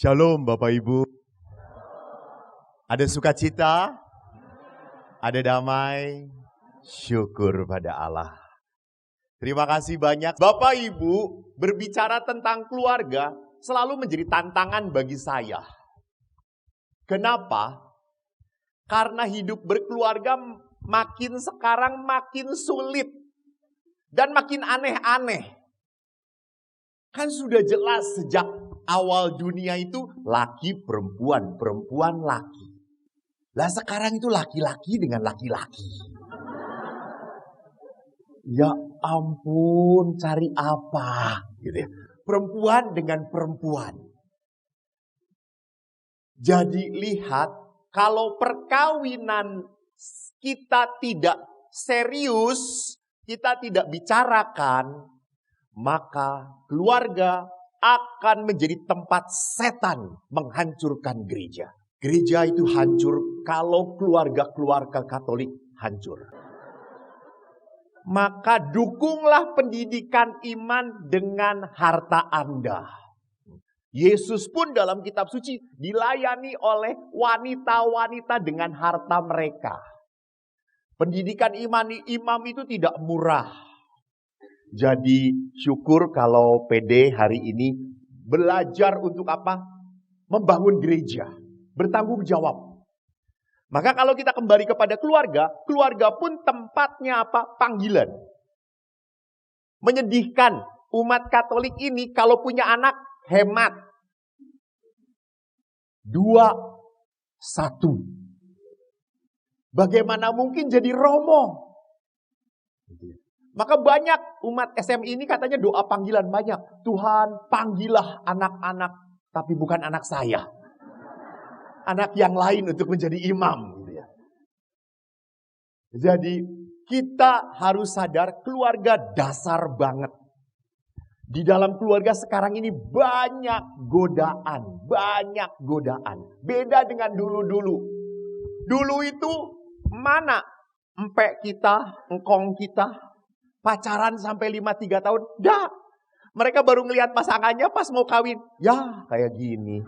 Shalom Bapak Ibu. Ada sukacita, ada damai, syukur pada Allah. Terima kasih banyak. Bapak Ibu, berbicara tentang keluarga selalu menjadi tantangan bagi saya. Kenapa? Karena hidup berkeluarga sekarang makin sulit dan makin aneh-aneh. Kan sudah jelas sejak awal dunia itu laki perempuan, perempuan laki. Lah sekarang itu laki-laki dengan laki-laki. Ya ampun, cari apa? Gitu ya. Perempuan dengan perempuan. Jadi lihat, kalau perkawinan kita tidak serius, kita tidak bicarakan, maka keluarga akan menjadi tempat setan menghancurkan gereja. Gereja itu hancur kalau keluarga-keluarga Katolik hancur. Maka dukunglah pendidikan iman dengan harta Anda. Yesus pun dalam kitab suci dilayani oleh wanita-wanita dengan harta mereka. Pendidikan imam itu tidak murah. Jadi syukur kalau PD hari ini belajar untuk apa? Membangun gereja, bertanggung jawab. Maka kalau kita kembali kepada keluarga, keluarga pun tempatnya apa? Panggilan. Menyedihkan umat Katolik ini kalau punya anak hemat. 2, 1. Bagaimana mungkin jadi romo? Maka banyak umat SMI ini katanya doa panggilan banyak. Tuhan panggillah anak-anak, tapi bukan anak saya. Anak yang lain untuk menjadi imam. Jadi kita harus sadar keluarga dasar banget. Di dalam keluarga sekarang ini banyak godaan. Banyak godaan. Beda dengan dulu-dulu. Dulu itu mana empek kita, engkong kita. Pacaran sampai 5-3 tahun. Dah. Mereka baru ngelihat pasangannya pas mau kawin. Ya kayak gini.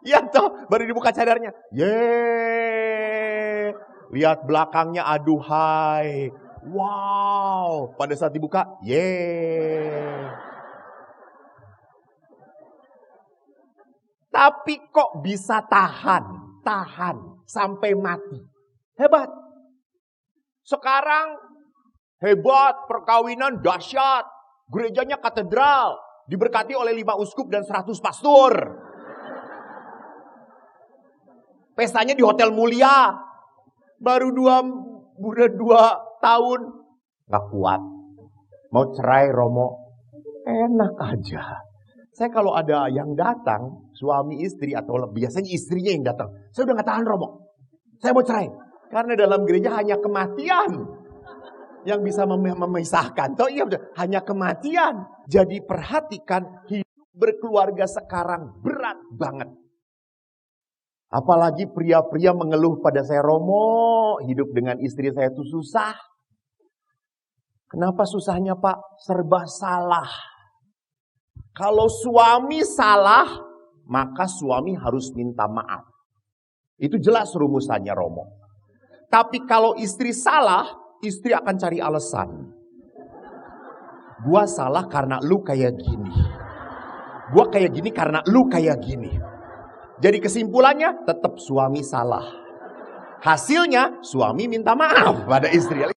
Ya toh. Baru dibuka cadarnya. Yeay. Lihat belakangnya aduhai. Wow. Pada saat dibuka. Yeay. Tapi kok bisa tahan. Tahan. Sampai mati. Hebat. Sekarang hebat, perkawinan dahsyat. Gerejanya katedral. Diberkati oleh 5 uskup dan 100 pastor. Pestanya di hotel mulia. Baru 2 tahun. Gak kuat. Mau cerai Romo. Enak aja. Saya kalau ada yang datang, suami istri atau biasanya istrinya yang datang. Saya udah gak tahan Romo. Saya mau cerai. Karena dalam gereja hanya kematian yang bisa memisahkan. Toh iya, hanya kematian. Jadi perhatikan hidup berkeluarga sekarang berat banget. Apalagi pria-pria mengeluh pada saya, Romo, hidup dengan istri saya itu susah. Kenapa susahnya Pak? Serba salah. Kalau suami salah, maka suami harus minta maaf. Itu jelas rumusannya Romo. Tapi kalau istri salah, istri akan cari alasan. Gua salah karena lu kayak gini. Gua kayak gini karena lu kayak gini. Jadi kesimpulannya tetap suami salah. Hasilnya suami minta maaf pada istri.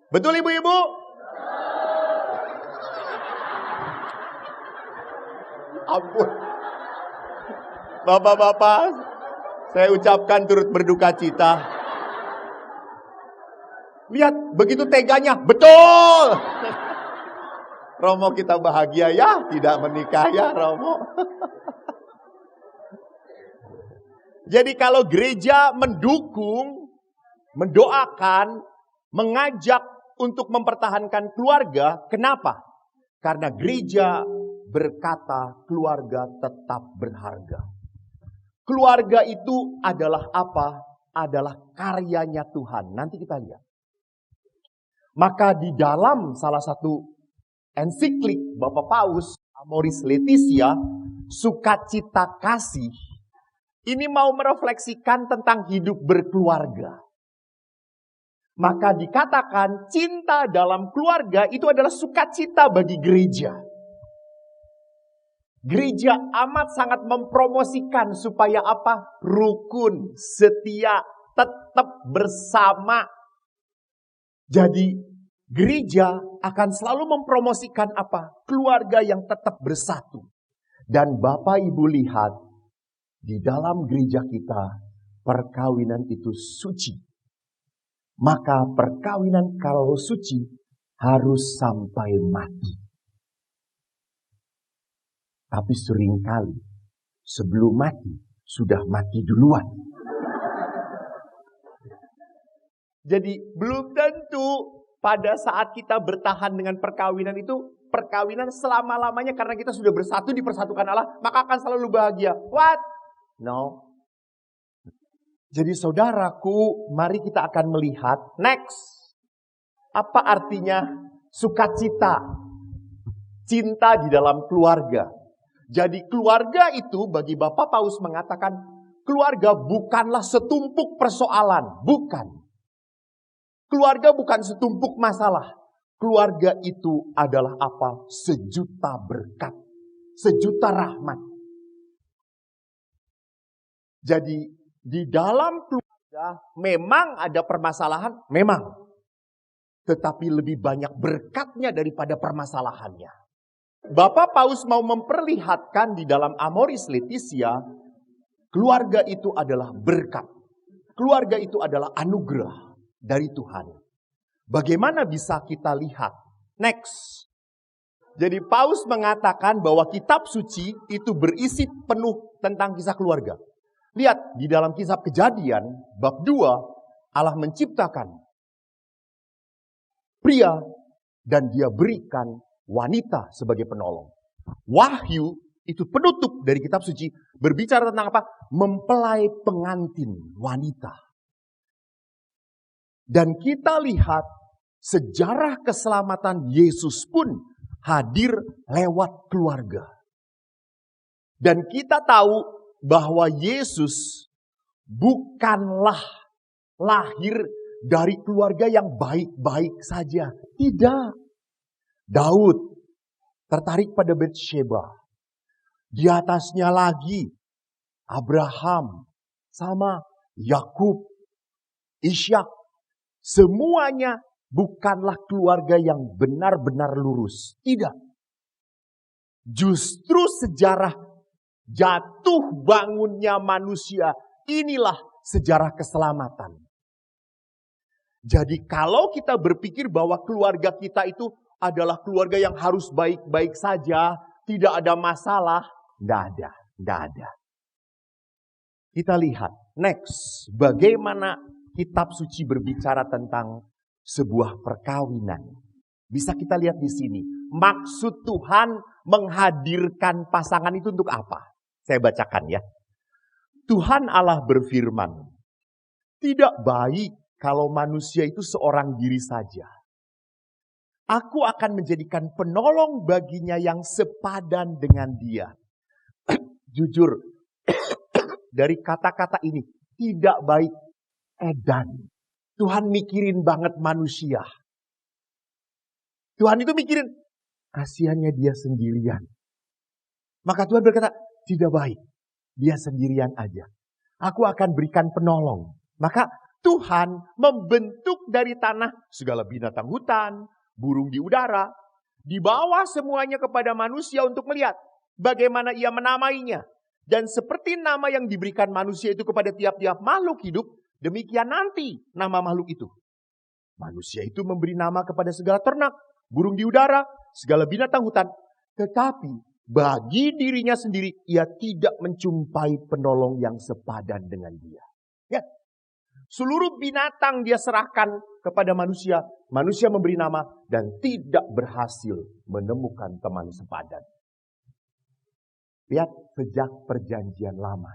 Betul ibu-ibu? Ampun. Bapak-bapak, saya ucapkan turut berduka cita. Lihat, begitu teganya. Betul. Romo kita bahagia ya, tidak menikah ya Romo. Jadi kalau gereja mendukung, mendoakan, mengajak untuk mempertahankan keluarga, kenapa? Karena gereja berkata keluarga tetap berharga. Keluarga itu adalah apa? Adalah karyanya Tuhan. Nanti kita lihat. Maka di dalam salah satu ensiklik Bapak Paus Amoris Laetitia, sukacita kasih, ini mau merefleksikan tentang hidup berkeluarga. Maka dikatakan cinta dalam keluarga itu adalah sukacita bagi gereja. Gereja amat sangat mempromosikan supaya apa? Rukun, setia, tetap bersama. Jadi gereja akan selalu mempromosikan apa? Keluarga yang tetap bersatu. Dan Bapak Ibu lihat, di dalam gereja kita, perkawinan itu suci. Maka perkawinan kalau suci harus sampai mati. Tapi seringkali sebelum mati sudah mati duluan. Jadi belum tentu pada saat kita bertahan dengan perkawinan itu, perkawinan selama-lamanya karena kita sudah bersatu dipersatukan Allah, maka akan selalu bahagia. What? No. Jadi saudaraku, mari kita akan melihat next. Apa artinya sukacita? Cinta di dalam keluarga. Jadi keluarga itu bagi Bapak Paus mengatakan, keluarga bukanlah setumpuk persoalan. Bukan. Keluarga bukan setumpuk masalah. Keluarga itu adalah apa? Sejuta berkat. Sejuta rahmat. Jadi di dalam keluarga memang ada permasalahan, memang. Tetapi lebih banyak berkatnya daripada permasalahannya. Bapak Paus mau memperlihatkan di dalam Amoris Laetitia, keluarga itu adalah berkat. Keluarga itu adalah anugerah dari Tuhan. Bagaimana bisa kita lihat? Next. Jadi Paus mengatakan bahwa kitab suci itu berisi penuh tentang kisah keluarga. Lihat di dalam kisah Kejadian bab 2, Allah menciptakan pria dan dia berikan wanita sebagai penolong. Wahyu itu penutup dari kitab suci berbicara tentang apa? Mempelai pengantin wanita. Dan kita lihat sejarah keselamatan Yesus pun hadir lewat keluarga. Dan kita tahu bahwa Yesus bukanlah lahir dari keluarga yang baik-baik saja. Tidak. Daud tertarik pada Batsheba. Di atasnya lagi Abraham sama Yakub, Ishak. Semuanya bukanlah keluarga yang benar-benar lurus. Tidak. Justru sejarah jatuh bangunnya manusia, inilah sejarah keselamatan. Jadi kalau kita berpikir bahwa keluarga kita itu adalah keluarga yang harus baik-baik saja, tidak ada masalah, tidak ada. Kita lihat, next, bagaimana kitab suci berbicara tentang sebuah perkawinan. Bisa kita lihat di sini, maksud Tuhan menghadirkan pasangan itu untuk apa? Saya bacakan ya. Tuhan Allah berfirman, tidak baik kalau manusia itu seorang diri saja. Aku akan menjadikan penolong baginya yang sepadan dengan dia. Jujur, dari kata-kata ini, tidak baik, edan. Tuhan mikirin banget manusia. Tuhan itu mikirin, kasihannya dia sendirian. Maka Tuhan berkata, tidak baik, dia sendirian aja. Aku akan berikan penolong. Maka Tuhan membentuk dari tanah segala binatang hutan, burung di udara, dibawa semuanya kepada manusia untuk melihat bagaimana ia menamainya. Dan seperti nama yang diberikan manusia itu kepada tiap-tiap makhluk hidup, demikian nanti nama makhluk itu. Manusia itu memberi nama kepada segala ternak, burung di udara, segala binatang hutan. Tetapi bagi dirinya sendiri, ia tidak menjumpai penolong yang sepadan dengan dia. Ya, seluruh binatang dia serahkan kepada manusia. Manusia memberi nama dan tidak berhasil menemukan teman sepadan. Lihat sejak perjanjian lama.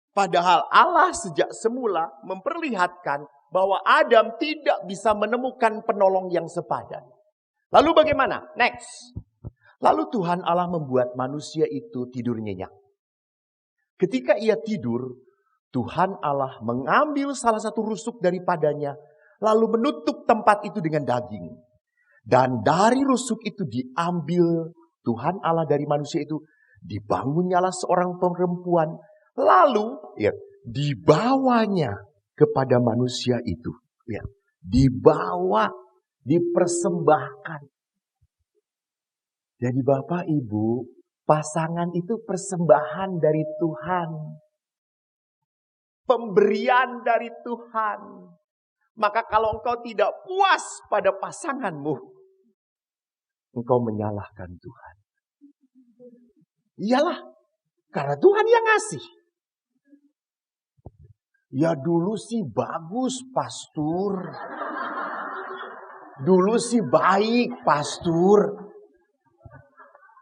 Padahal Allah sejak semula memperlihatkan bahwa Adam tidak bisa menemukan penolong yang sepadan. Lalu bagaimana? Next. Lalu Tuhan Allah membuat manusia itu tidur nyenyak. Ketika ia tidur, Tuhan Allah mengambil salah satu rusuk daripadanya, lalu menutup tempat itu dengan daging. Dan dari rusuk itu diambil Tuhan Allah dari manusia itu, dibangunnyalah seorang perempuan, lalu dibawanya kepada manusia itu. Dibawa, dipersembahkan. Jadi Bapak Ibu, pasangan itu persembahan dari Tuhan. Pemberian dari Tuhan. Maka kalau engkau tidak puas pada pasanganmu, engkau menyalahkan Tuhan. Iyalah, karena Tuhan yang ngasih. Ya dulu sih bagus, pastor. Dulu sih baik, pastor.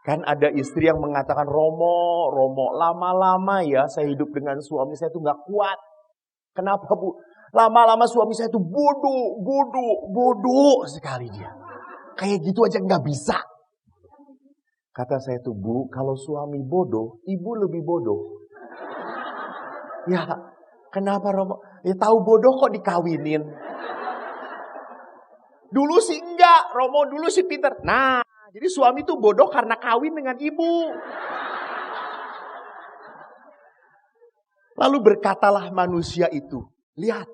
Kan ada istri yang mengatakan, Romo, lama-lama ya saya hidup dengan suami saya itu gak kuat. Kenapa Bu? Lama-lama suami saya itu bodoh sekali dia. Kayak gitu aja gak bisa. Kata saya tuh, Bu, kalau suami bodoh, ibu lebih bodoh. Ya, kenapa Romo? Ya tahu bodoh kok dikawinin. Dulu sih enggak, Romo dulu sih pinter. Nah, jadi suami itu bodoh karena kawin dengan ibu. Lalu berkatalah manusia itu, lihat,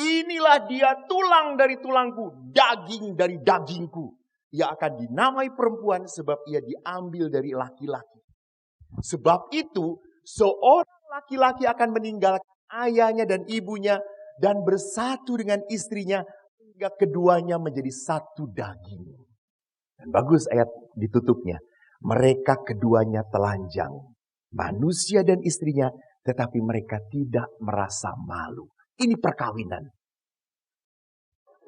inilah dia tulang dari tulangku, daging dari dagingku. Ia akan dinamai perempuan sebab ia diambil dari laki-laki. Sebab itu, seorang laki-laki akan meninggalkan ayahnya dan ibunya dan bersatu dengan istrinya hingga keduanya menjadi satu daging. Dan bagus ayat ditutupnya. Mereka keduanya telanjang. Manusia dan istrinya, tetapi mereka tidak merasa malu. Ini perkawinan.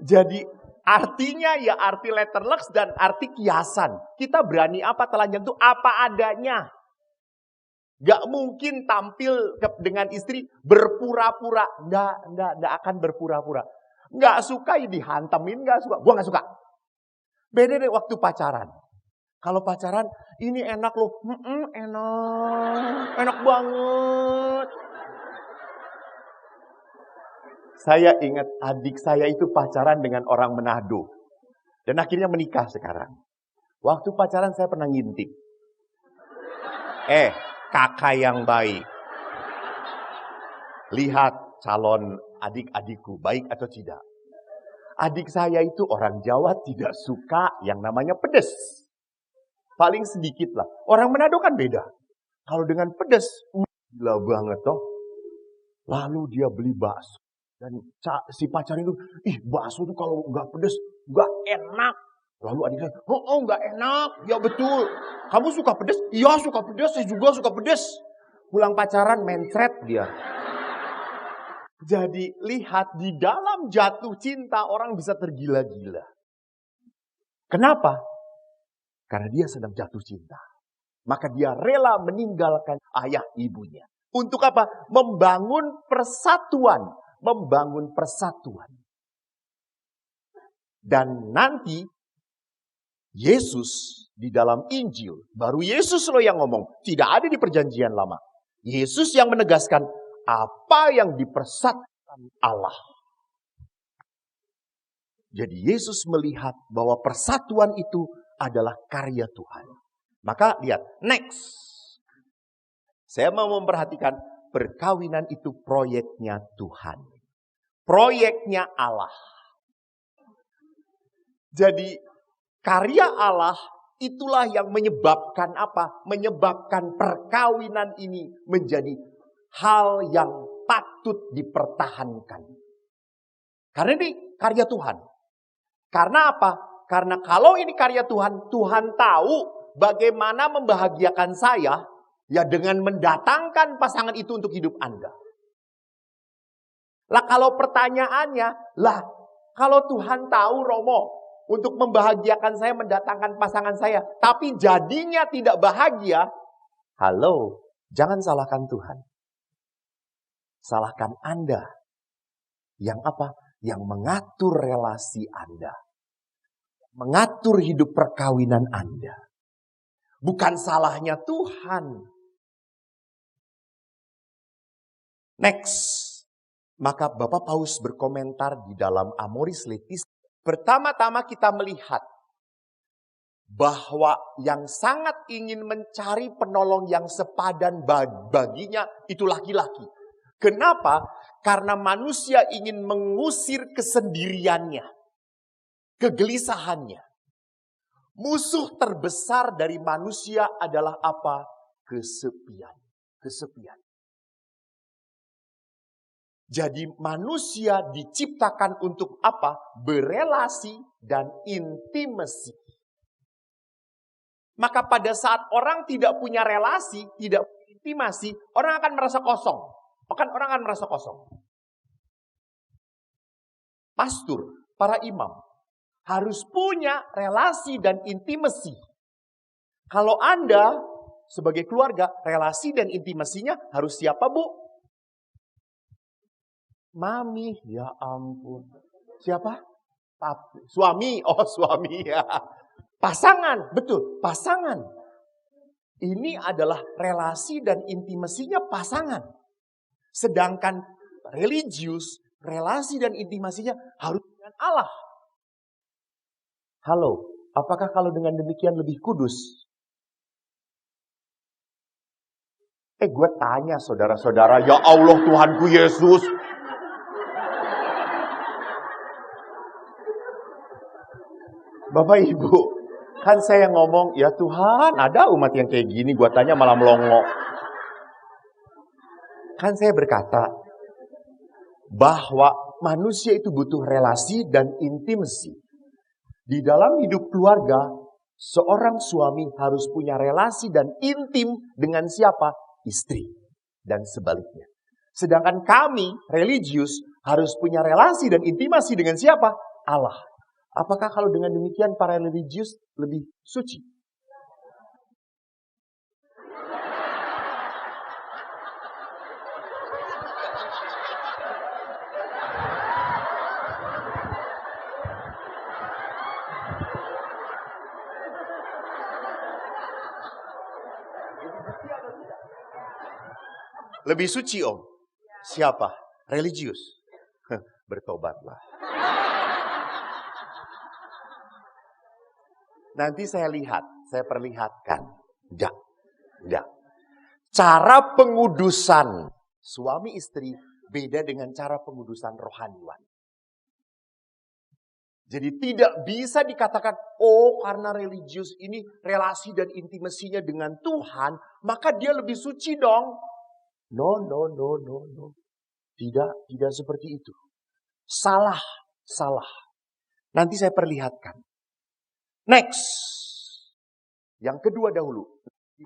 Jadi artinya ya arti letterlux dan arti kiasan. Kita berani apa telanjang itu apa adanya. Gak mungkin tampil dengan istri berpura-pura. Nggak akan berpura-pura. Nggak suka ya dihantemin, nggak suka. Gua nggak suka. Beda deh waktu pacaran. Kalau pacaran, ini enak loh. Enak banget. Saya ingat adik saya itu pacaran dengan orang Manado. Dan akhirnya menikah sekarang. Waktu pacaran saya pernah ngintip. Kakak yang baik. Lihat calon adik-adikku, baik atau tidak. Adik saya itu orang Jawa tidak suka yang namanya pedas. Paling sedikit lah. Orang Manado kan beda. Kalau dengan pedas, gila banget toh. Lalu dia beli bakso. Dan si pacar itu, bakso itu kalau nggak pedas, nggak enak. Lalu adik saya, nggak enak. Ya betul. Kamu suka pedas? Iya suka pedas, saya juga suka pedas. Pulang pacaran mencret dia. Jadi lihat di dalam jatuh cinta orang bisa tergila-gila. Kenapa? Karena dia sedang jatuh cinta. Maka dia rela meninggalkan ayah ibunya. Untuk apa? Membangun persatuan. Membangun persatuan. Dan nanti Yesus di dalam Injil. Baru Yesus loh yang ngomong. Tidak ada di perjanjian lama. Yesus yang menegaskan. Apa yang dipersatukan Allah. Jadi Yesus melihat bahwa persatuan itu adalah karya Tuhan. Maka lihat, next. Saya mau memperhatikan perkawinan itu proyeknya Tuhan. Proyeknya Allah. Jadi karya Allah itulah yang menyebabkan apa? Menyebabkan perkawinan ini menjadi hal yang patut dipertahankan. Karena ini karya Tuhan. Karena apa? Karena kalau ini karya Tuhan, Tuhan tahu bagaimana membahagiakan saya ya dengan mendatangkan pasangan itu untuk hidup Anda. Lah kalau pertanyaannya, kalau Tuhan tahu Romo untuk membahagiakan saya mendatangkan pasangan saya, tapi jadinya tidak bahagia, halo, jangan salahkan Tuhan. Salahkan Anda. Yang apa? Yang mengatur relasi Anda. Mengatur hidup perkawinan Anda. Bukan salahnya Tuhan. Next. Maka Bapak Paus berkomentar di dalam Amoris Laetitia. Pertama-tama kita melihat bahwa yang sangat ingin mencari penolong yang sepadan baginya itu laki-laki. Kenapa? Karena manusia ingin mengusir kesendiriannya, kegelisahannya. Musuh terbesar dari manusia adalah apa? Kesepian. Kesepian. Jadi manusia diciptakan untuk apa? Berelasi dan intimasi. Maka pada saat orang tidak punya relasi, tidak punya intimasi, orang akan merasa kosong. Orang akan merasa kosong. Pastor, para imam, harus punya relasi dan intimasi. Kalau Anda sebagai keluarga, relasi dan intimasinya harus siapa, Bu? Mami, ya ampun. Siapa? Papi. Suami, oh suami ya. Pasangan, betul, pasangan. Ini adalah relasi dan intimasinya pasangan. Sedangkan religius, relasi dan intimasinya harus dengan Allah. Halo, apakah kalau dengan demikian lebih kudus? Gue tanya saudara-saudara, ya Allah Tuhanku Yesus. Bapak Ibu, kan saya ngomong, ya Tuhan ada umat yang kayak gini, gue tanya malah melongo. Kan saya berkata, bahwa manusia itu butuh relasi dan intimasi. Di dalam hidup keluarga, seorang suami harus punya relasi dan intim dengan siapa? Istri. Dan sebaliknya. Sedangkan kami, religius, harus punya relasi dan intimasi dengan siapa? Allah. Apakah kalau dengan demikian para religius lebih suci? Lebih suci, Om. Siapa? Religius. Bertobatlah. Nanti saya lihat, saya perlihatkan. Tidak. Cara pengudusan suami istri beda dengan cara pengudusan rohaniwan. Jadi tidak bisa dikatakan, oh karena religius ini relasi dan intimasinya dengan Tuhan, maka dia lebih suci dong. No. Tidak seperti itu. Salah. Nanti saya perlihatkan. Next. Yang kedua dahulu.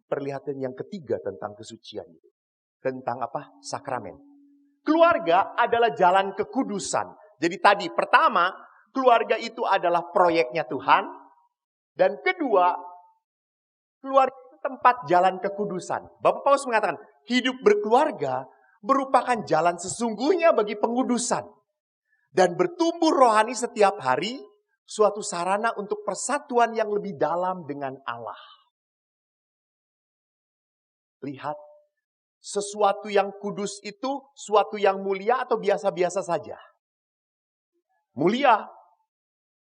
Perlihatan yang ketiga tentang kesucian. Tentang apa? Sakramen. Keluarga adalah jalan kekudusan. Jadi tadi pertama, keluarga itu adalah proyeknya Tuhan. Dan kedua, keluarga itu tempat jalan kekudusan. Bapak Paus mengatakan, hidup berkeluarga merupakan jalan sesungguhnya bagi pengudusan. Dan bertumbuh rohani setiap hari, suatu sarana untuk persatuan yang lebih dalam dengan Allah. Lihat, sesuatu yang kudus itu suatu yang mulia atau biasa-biasa saja? Mulia.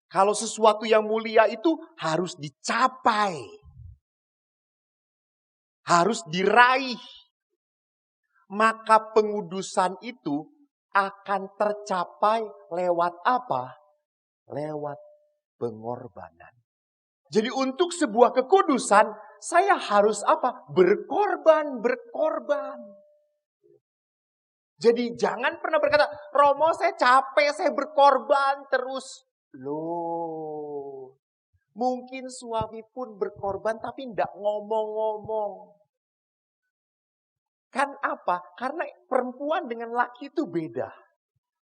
Kalau sesuatu yang mulia itu harus dicapai. Harus diraih. Maka pengudusan itu akan tercapai lewat apa? Lewat pengorbanan. Jadi untuk sebuah kekudusan, saya harus apa? Berkorban. Jadi jangan pernah berkata, Romo saya capek, saya berkorban terus. Loh, mungkin suami pun berkorban tapi tidak ngomong-ngomong. Kan apa? Karena perempuan dengan laki itu beda.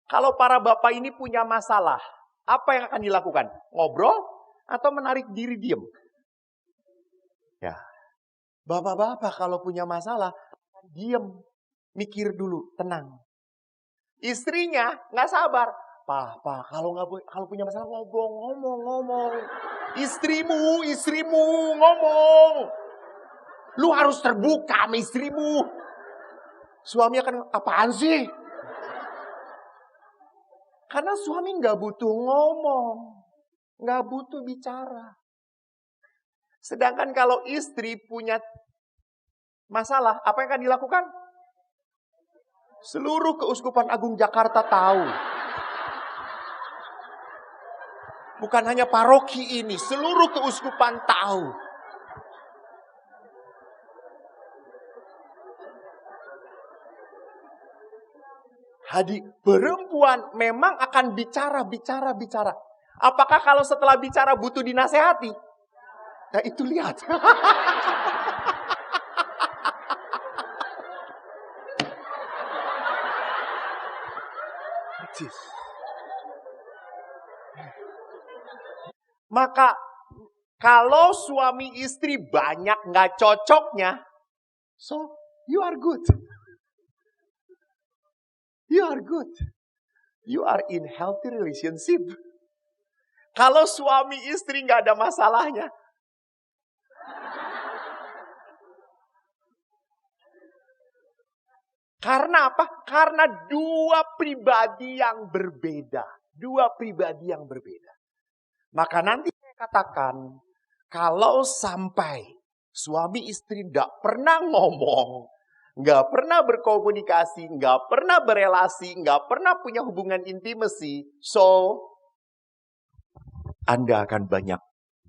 Kalau para bapak ini punya masalah, apa yang akan dilakukan? Ngobrol atau menarik diri diam? Ya, bapak-bapak kalau punya masalah, diam, mikir dulu, tenang. Istrinya nggak sabar. Pak, kalau punya masalah ngomong. Istrimu ngomong. Lu harus terbuka sama istrimu. Suami akan, apaan sih? Karena suami nggak butuh ngomong. Nggak butuh bicara. Sedangkan kalau istri punya masalah, apa yang akan dilakukan? Seluruh Keuskupan Agung Jakarta tahu. Bukan hanya paroki ini, seluruh keuskupan tahu. Hadi, perempuan memang akan bicara. Apakah kalau setelah bicara butuh dinasehati? Nah itu lihat. Maka kalau suami istri banyak nggak cocoknya, so you are good. You are good. You are in healthy relationship. Kalau suami istri nggak ada masalahnya, karena apa? Karena dua pribadi yang berbeda. Maka nanti saya katakan, kalau sampai suami istri nggak pernah ngomong, nggak pernah berkomunikasi, nggak pernah berelasi, nggak pernah punya hubungan intimasi, so Anda akan banyak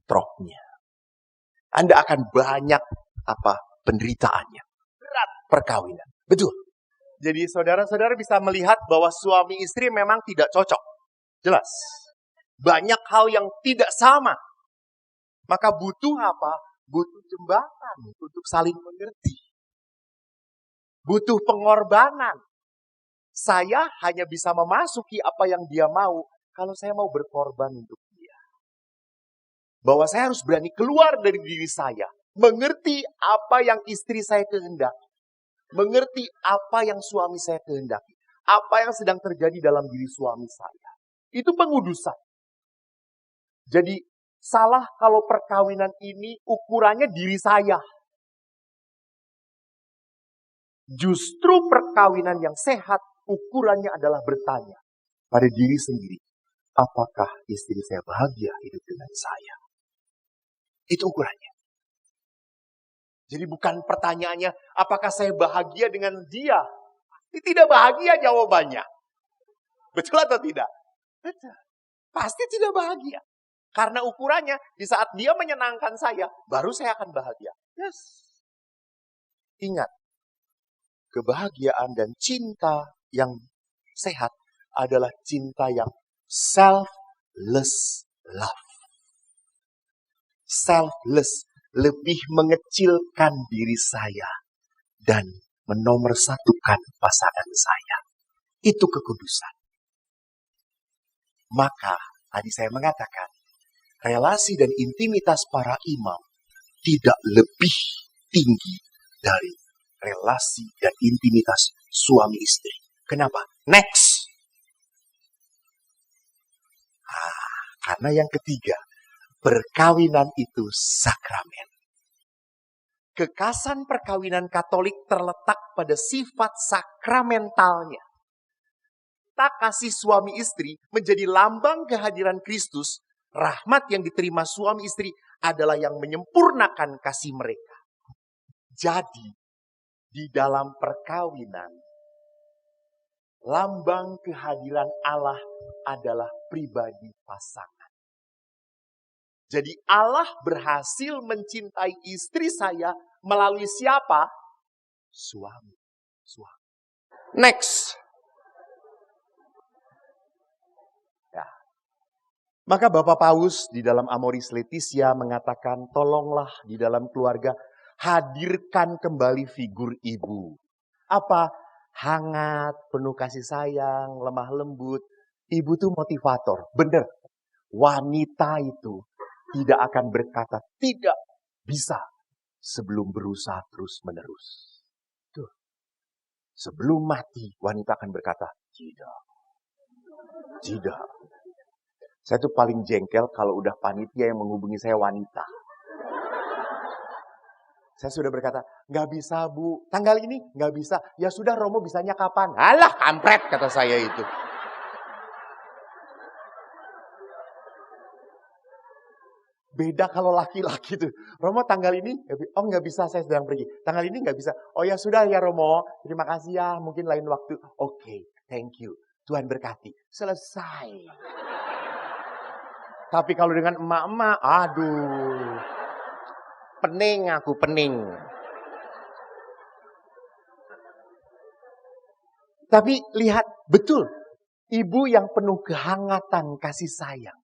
troknya. Anda akan banyak penderitaannya. Berat perkawinan. Betul. Jadi saudara-saudara bisa melihat bahwa suami istri memang tidak cocok. Jelas. Banyak hal yang tidak sama. Maka butuh apa? Butuh jembatan untuk saling mengerti. Butuh pengorbanan. Saya hanya bisa memasuki apa yang dia mau kalau saya mau berkorban untuk dia. Bahwa saya harus berani keluar dari diri saya. Mengerti apa yang istri saya kehendaki. Mengerti apa yang suami saya kehendaki. Apa yang sedang terjadi dalam diri suami saya. Itu pengudusan. Jadi salah kalau perkawinan ini ukurannya diri saya. Justru perkawinan yang sehat ukurannya adalah bertanya pada diri sendiri. Apakah istri saya bahagia hidup dengan saya? Itu ukurannya. Jadi bukan pertanyaannya apakah saya bahagia dengan dia? Tidak bahagia jawabannya. Betul atau tidak? Betul. Pasti tidak bahagia. Karena ukurannya di saat dia menyenangkan saya, baru saya akan bahagia. Yes. Ingat, kebahagiaan dan cinta yang sehat adalah cinta yang selfless love. Selfless, lebih mengecilkan diri saya dan menomorsatukan pasangan saya. Itu kekudusan. Maka, tadi saya mengatakan, relasi dan intimitas para imam tidak lebih tinggi dari relasi dan intimitas suami istri. Kenapa? Next. Karena yang ketiga, perkawinan itu sakramen. Kekasan perkawinan Katolik terletak pada sifat sakramentalnya. Tak kasih suami istri menjadi lambang kehadiran Kristus. Rahmat yang diterima suami istri adalah yang menyempurnakan kasih mereka. Jadi, di dalam perkawinan, lambang kehadiran Allah adalah pribadi pasangan. Jadi Allah berhasil mencintai istri saya melalui siapa? Suami. Next. Maka Bapak Paus di dalam Amoris Laetitia mengatakan, tolonglah di dalam keluarga hadirkan kembali figur ibu. Apa? Hangat, penuh kasih sayang, lemah lembut. Ibu tuh motivator. Benar. Wanita itu tidak akan berkata tidak bisa sebelum berusaha terus menerus. Tuh. Sebelum mati, wanita akan berkata tidak. Saya tuh paling jengkel kalau udah panitia yang menghubungi saya wanita. Saya sudah berkata, nggak bisa Bu, tanggal ini nggak bisa. Ya sudah, Romo bisanya kapan? Alah, kampret kata saya itu. Beda kalau laki-laki tuh. Romo tanggal ini, oh nggak bisa, saya sedang pergi. Tanggal ini nggak bisa. Oh ya sudah ya Romo, terima kasih ya, mungkin lain waktu. Oke, thank you. Tuhan berkati. Selesai. Tapi kalau dengan emak-emak, aduh. Pening aku, pening. Tapi lihat, betul. Ibu yang penuh kehangatan kasih sayang.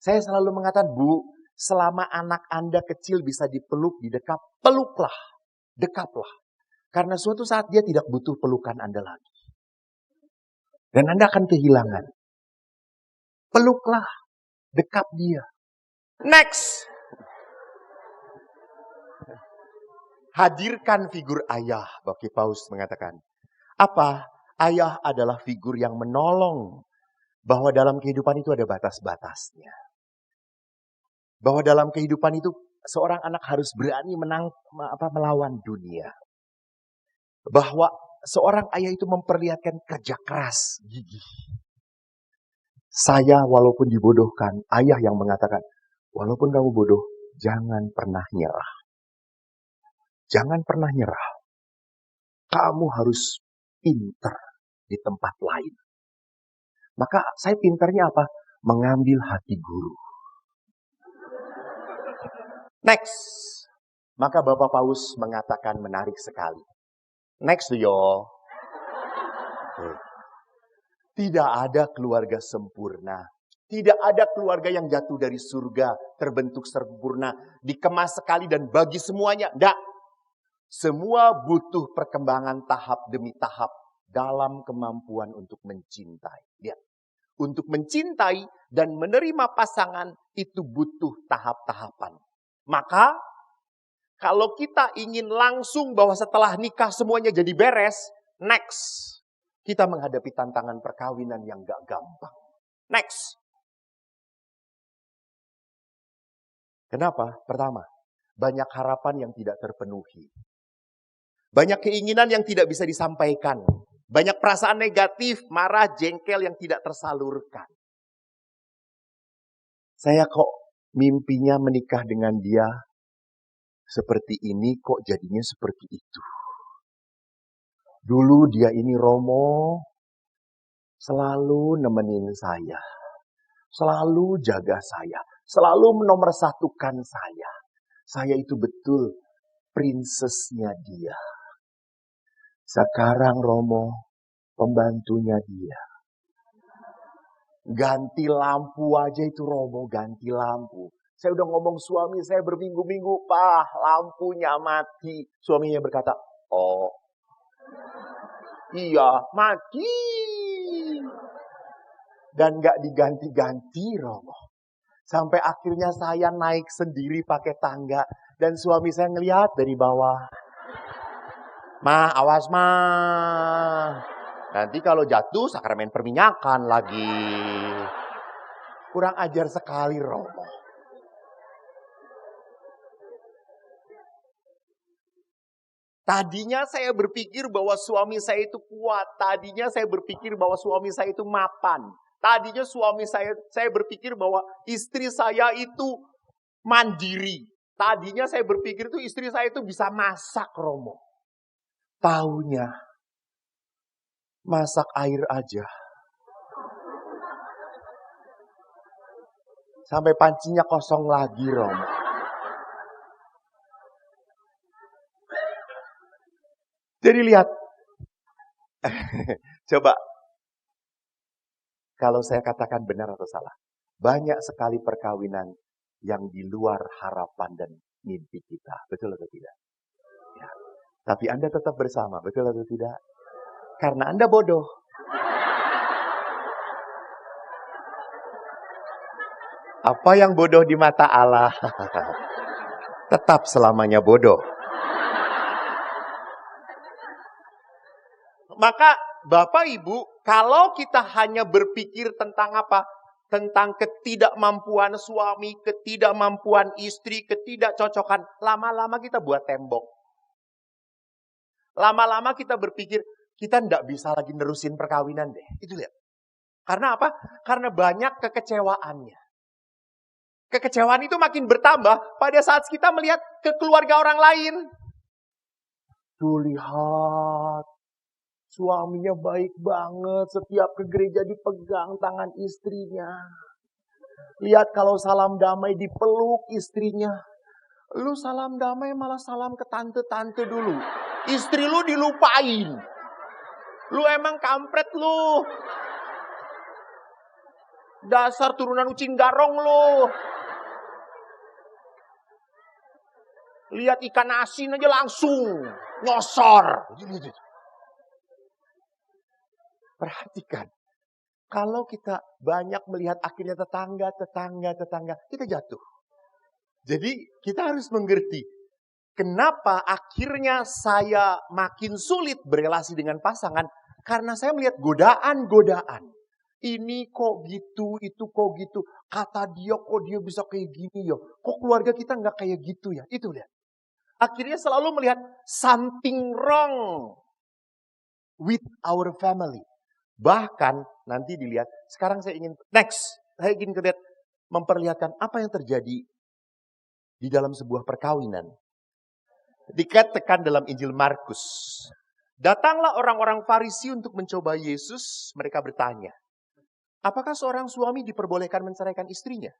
Saya selalu mengatakan, Bu, selama anak Anda kecil bisa dipeluk, didekap, peluklah, dekaplah. Karena suatu saat dia tidak butuh pelukan Anda lagi. Dan Anda akan kehilangan. Peluklah, dekap dia. Next. Hadirkan figur ayah, Bagi Paus mengatakan. Apa? Ayah adalah figur yang menolong. Bahwa dalam kehidupan itu ada batas-batasnya. Bahwa dalam kehidupan itu seorang anak harus berani melawan dunia. Bahwa seorang ayah itu memperlihatkan kerja keras, gigih. Saya walaupun dibodohkan, ayah yang mengatakan, walaupun kamu bodoh, jangan pernah nyerah. Jangan pernah nyerah. Kamu harus pintar di tempat lain. Maka saya pintarnya apa? Mengambil hati guru. Next. Maka Bapak Paus mengatakan menarik sekali. Next yo. Tidak ada keluarga sempurna. Tidak ada keluarga yang jatuh dari surga, terbentuk sempurna, dikemas sekali dan bagi semuanya. Tidak. Semua butuh perkembangan tahap demi tahap dalam kemampuan untuk mencintai. Lihat. Untuk mencintai dan menerima pasangan itu butuh tahap-tahapan. Maka kalau kita ingin langsung bahwa setelah nikah semuanya jadi beres, next. Kita menghadapi tantangan perkawinan yang gak gampang. Next. Kenapa? Pertama, banyak harapan yang tidak terpenuhi. Banyak keinginan yang tidak bisa disampaikan. Banyak perasaan negatif, marah, jengkel yang tidak tersalurkan. Saya kok mimpinya menikah dengan dia seperti ini, kok jadinya seperti itu. Dulu dia ini Romo, selalu nemenin saya. Selalu jaga saya. Selalu menomorsatukan saya. Saya itu betul princessnya dia. Sekarang Romo, pembantunya dia. Ganti lampu aja itu Romo, ganti lampu. Saya udah ngomong suami saya berminggu-minggu, Pak, lampunya mati. Suaminya berkata, oh, iya, mati. Dan gak diganti-ganti Romo. Sampai akhirnya saya naik sendiri pakai tangga. Dan suami saya ngelihat dari bawah. Ma, awas ma. Nanti kalau jatuh sakramen perminyakan lagi. Kurang ajar sekali Romo. Tadinya saya berpikir bahwa suami saya itu kuat. Tadinya saya berpikir bahwa suami saya itu mapan. Tadinya suami saya berpikir bahwa istri saya itu mandiri. Tadinya saya berpikir itu istri saya itu bisa masak Romo. Taunya masak air aja. Sampai pancinya kosong lagi Romo. Jadi lihat. Coba. Kalau saya katakan benar atau salah. Banyak sekali perkawinan yang di luar harapan dan mimpi kita. Betul atau tidak? Ya. Tapi Anda tetap bersama. Betul atau tidak? Karena Anda bodoh. Apa yang bodoh di mata Allah? Tetap selamanya bodoh. Maka Bapak Ibu, kalau kita hanya berpikir tentang apa? tentang ketidakmampuan suami, ketidakmampuan istri, ketidakcocokan. Lama-lama kita buat tembok. Lama-lama kita berpikir, kita tidak bisa lagi nerusin perkawinan deh. Itu lihat. Karena apa? Karena banyak kekecewaannya. Kekecewaan itu makin bertambah pada saat kita melihat ke keluarga orang lain. Tuh lihat, suaminya baik banget, setiap ke gereja dipegang tangan istrinya. Lihat kalau salam damai dipeluk istrinya. Lu salam damai malah salam ke tante-tante dulu. Istri lu dilupain. Lu emang kampret lu. Dasar turunan ucing garong lu. Lihat ikan asin aja langsung nyosor. Perhatikan. Kalau kita banyak melihat akhirnya tetangga, kita jatuh. Jadi kita harus mengerti. Kenapa akhirnya saya makin sulit berelasi dengan pasangan? Karena saya melihat godaan-godaan. Ini kok gitu, itu kok gitu. Kata dia kok dia bisa kayak gini ya. Kok keluarga kita nggak kayak gitu ya. Itu lihat. Akhirnya selalu melihat something wrong with our family. Bahkan nanti dilihat, sekarang saya ingin lihat memperlihatkan apa yang terjadi di dalam sebuah perkawinan. Dikatakan dalam Injil Markus, datanglah orang-orang Farisi untuk mencoba Yesus. Mereka bertanya, apakah seorang suami diperbolehkan menceraikan istrinya?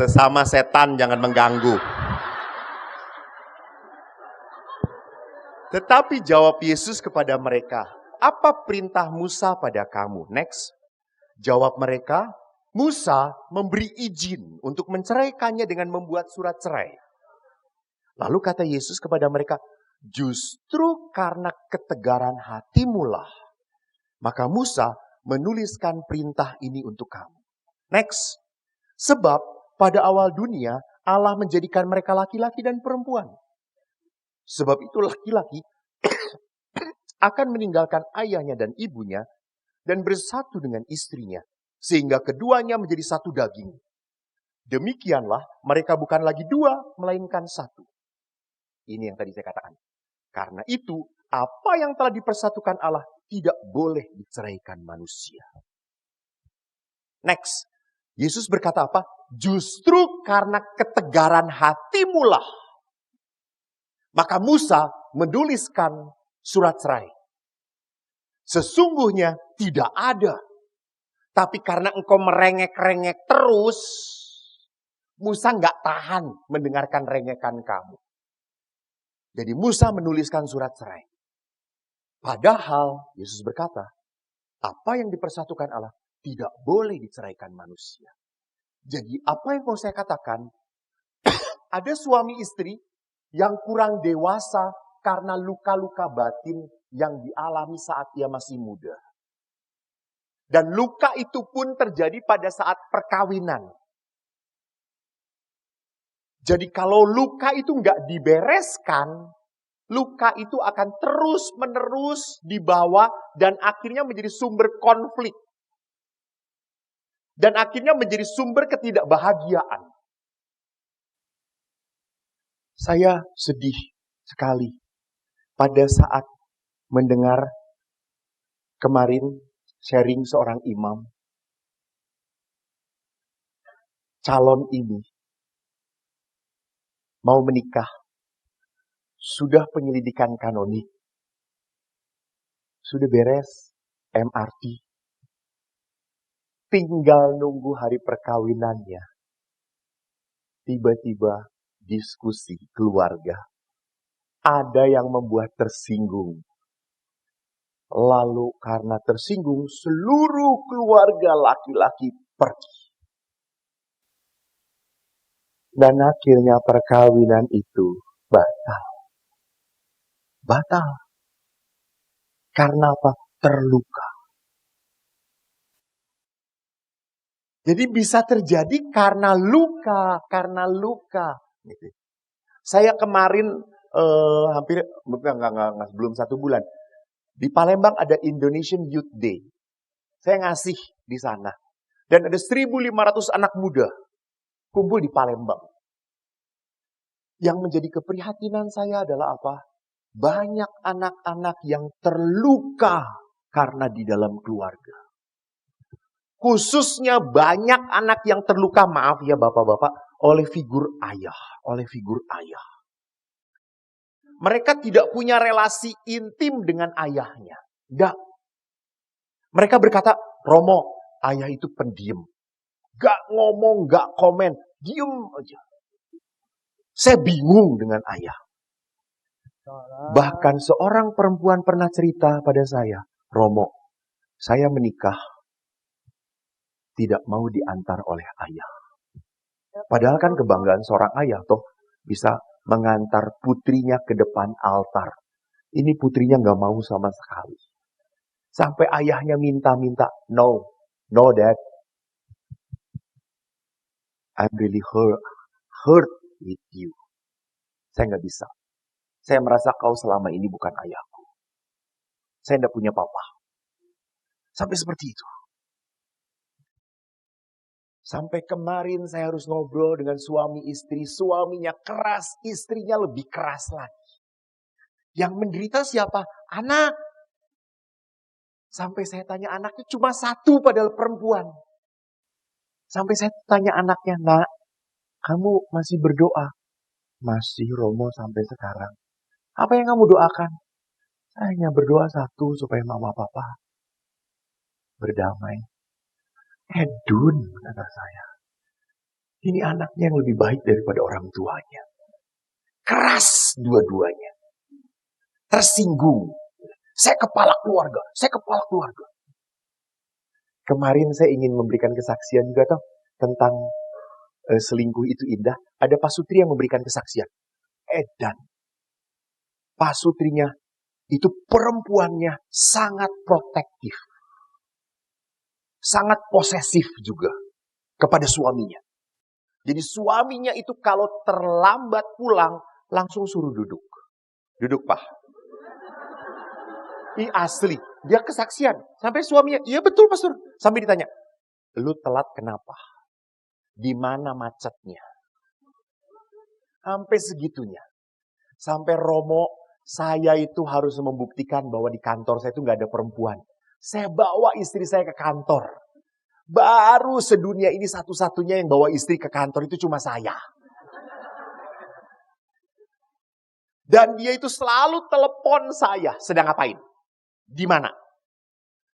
Sesama setan jangan mengganggu. Tetapi jawab Yesus kepada mereka, apa perintah Musa pada kamu? Next. Jawab mereka, Musa memberi izin untuk menceraikannya dengan membuat surat cerai. Lalu kata Yesus kepada mereka, justru karena ketegaran hatimulah, maka Musa menuliskan perintah ini untuk kamu. Next. Sebab pada awal dunia Allah menjadikan mereka laki-laki dan perempuan. Sebab itu laki-laki akan meninggalkan ayahnya dan ibunya dan bersatu dengan istrinya. Sehingga keduanya menjadi satu daging. Demikianlah mereka bukan lagi dua, melainkan satu. Ini yang tadi saya katakan. Karena itu, apa yang telah dipersatukan Allah tidak boleh diceraikan manusia. Next. Yesus berkata apa? Justru karena ketegaran hatimulah. Maka Musa menuliskan surat cerai. Sesungguhnya tidak ada. Tapi karena engkau merengek-rengek terus, Musa nggak tahan mendengarkan rengekan kamu. Jadi Musa menuliskan surat cerai. Padahal Yesus berkata, apa yang dipersatukan Allah tidak boleh diceraikan manusia. Jadi apa yang mau saya katakan, ada suami istri yang kurang dewasa karena luka-luka batin yang dialami saat ia masih muda. Dan luka itu pun terjadi pada saat perkawinan. Jadi kalau luka itu nggak dibereskan, luka itu akan terus-menerus dibawa dan akhirnya menjadi sumber konflik. Dan akhirnya menjadi sumber ketidakbahagiaan. Saya sedih sekali pada saat mendengar kemarin sharing seorang imam. Calon ini mau menikah. Sudah penyelidikan kanonik. Sudah beres MRT. Tinggal nunggu hari perkawinannya. Tiba-tiba diskusi keluarga. Ada yang membuat tersinggung. Lalu karena tersinggung, seluruh keluarga laki-laki pergi. Dan akhirnya perkawinan itu batal. Batal. Karena apa? Terluka. Jadi bisa terjadi karena luka. Gitu. Saya kemarin hampir, enggak, belum 1 bulan. Di Palembang ada Indonesian Youth Day. Saya ngasih di sana. Dan ada 1.500 anak muda kumpul di Palembang. Yang menjadi keprihatinan saya adalah apa? Banyak anak-anak yang terluka karena di dalam keluarga. Khususnya banyak anak yang terluka, maaf ya bapak-bapak, oleh figur ayah. Mereka tidak punya relasi intim dengan ayahnya. Enggak. Mereka berkata, Romo, ayah itu pendiam. Gak ngomong, gak komen, diem aja. Saya bingung dengan ayah. Bahkan seorang perempuan pernah cerita pada saya, Romo, saya menikah tidak mau diantar oleh ayah. Padahal kan kebanggaan seorang ayah toh bisa mengantar putrinya ke depan altar. Ini putrinya gak mau sama sekali. Sampai ayahnya minta-minta, no dad. I'm really hurt with you. Saya gak bisa. Saya merasa kau selama ini bukan ayahku. Saya gak punya papa. Sampai seperti itu. Sampai kemarin saya harus ngobrol dengan suami istri. Suaminya keras, istrinya lebih keras lagi. Yang menderita siapa? Anak. Sampai saya tanya anaknya cuma 1 padahal perempuan. Sampai saya tanya anaknya, nak, kamu masih berdoa? Masih Romo sampai sekarang. Apa yang kamu doakan? Saya hanya berdoa 1 supaya mama papa berdamai. Edun, kata saya. Ini anaknya yang lebih baik daripada orang tuanya. Keras dua-duanya. Tersinggung. Saya kepala keluarga. Kemarin saya ingin memberikan kesaksian juga toh tentang selingkuh itu indah. Ada Pak Sutri yang memberikan kesaksian. Edan. Pak Sutrinya itu perempuannya sangat protektif. Sangat posesif juga kepada suaminya. Jadi suaminya itu kalau terlambat pulang langsung suruh duduk. Duduk Pak. Ini asli. Dia kesaksian. Sampai suaminya, iya betul pastor. Sampai ditanya, lu telat kenapa? Di mana macetnya? Sampai segitunya. Sampai Romo, saya itu harus membuktikan bahwa di kantor saya itu gak ada perempuan. Saya bawa istri saya ke kantor. Baru sedunia ini satu-satunya yang bawa istri ke kantor itu cuma saya. Dan dia itu selalu telepon saya. Sedang ngapain? Di mana?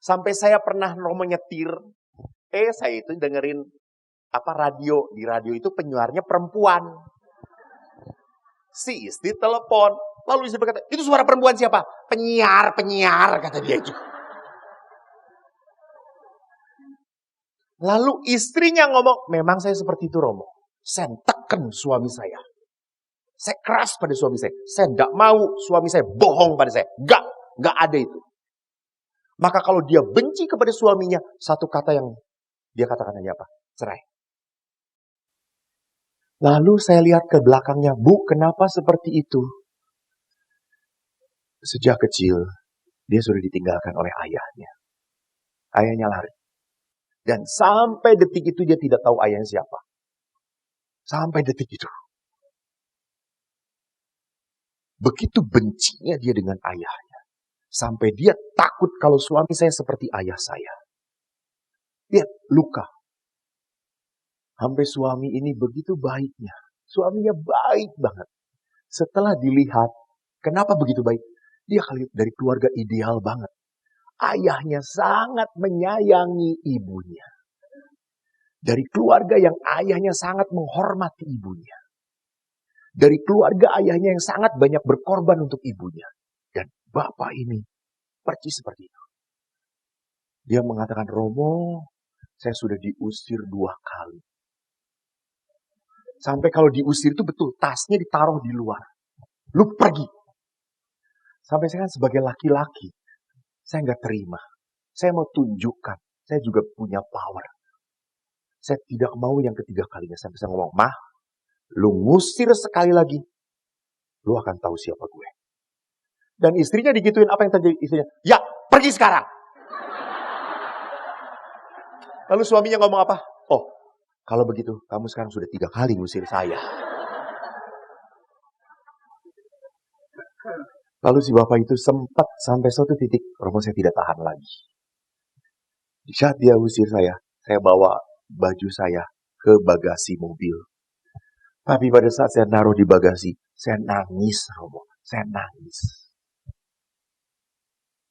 Sampai saya pernah Romo nyetir. Saya itu dengerin radio. Di radio itu penyiarnya perempuan. Si istri telepon. Lalu istri berkata, itu suara perempuan siapa? Penyiar, kata dia itu. Lalu istrinya ngomong, memang saya seperti itu Romo. Saya tekan suami saya. Saya keras pada suami saya. Saya tidak mau suami saya bohong pada saya. Gak ada itu. Maka kalau dia benci kepada suaminya, satu kata yang dia katakan hanya apa? Cerai. Lalu saya lihat ke belakangnya, Bu, kenapa seperti itu? Sejak kecil, dia sudah ditinggalkan oleh ayahnya. Ayahnya lari. Dan sampai detik itu dia tidak tahu ayahnya siapa. Sampai detik itu. Begitu bencinya dia dengan ayahnya. Sampai dia takut kalau suami saya seperti ayah saya. Dia luka. Sampai suami ini begitu baiknya. Suaminya baik banget. Setelah dilihat, kenapa begitu baik? Dia dari keluarga ideal banget. Ayahnya sangat menyayangi ibunya. Dari keluarga yang ayahnya sangat menghormati ibunya. Dari keluarga ayahnya yang sangat banyak berkorban untuk ibunya. Dan bapak ini percis seperti itu. Dia mengatakan, Romo, saya sudah diusir 2 kali. Sampai kalau diusir itu betul, tasnya ditaruh di luar. Lu pergi. Sampai saya kan sebagai laki-laki, saya nggak terima. Saya mau tunjukkan, saya juga punya power. Saya tidak mau yang ketiga kalinya. Sampai saya ngomong, "Mah, lu ngusir sekali lagi, lu akan tahu siapa gue." Dan istrinya digituin, apa yang terjadi? Istrinya, "Ya, pergi sekarang." Lalu suaminya ngomong apa? "Oh, kalau begitu, kamu sekarang sudah 3 kali ngusir saya." Lalu si bapak itu sempat sampai suatu titik, Romo, saya tidak tahan lagi. Di saat dia usir saya bawa baju saya ke bagasi mobil. Tapi pada saat saya naruh di bagasi, saya nangis, Romo. Saya nangis.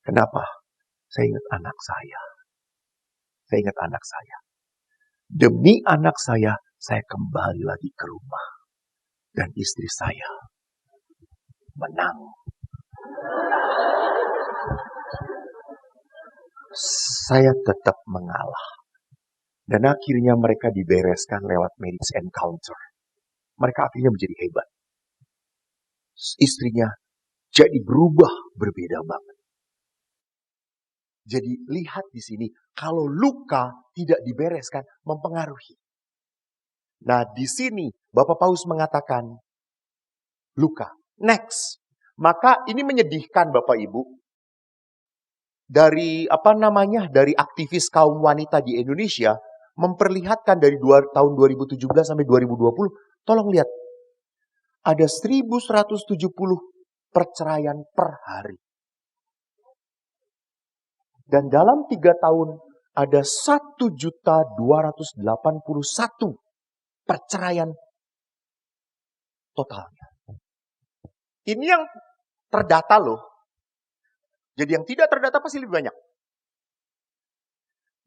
Kenapa? Saya ingat anak saya. Saya ingat anak saya. Demi anak saya kembali lagi ke rumah. Dan istri saya menang. Saya tetap mengalah. Dan akhirnya mereka dibereskan lewat marriage encounter. Mereka akhirnya menjadi hebat. Istrinya jadi berubah, berbeda banget. Jadi lihat di sini, kalau luka tidak dibereskan, mempengaruhi. Nah, di sini Bapak Paus mengatakan luka. Next. Maka ini menyedihkan Bapak Ibu. Dari dari aktivis kaum wanita di Indonesia memperlihatkan dari tahun 2017 sampai 2020, tolong lihat. Ada 1170 perceraian per hari. Dan dalam 3 tahun ada 1.281 perceraian totalnya. Ini yang terdata loh. Jadi yang tidak terdata pasti lebih banyak.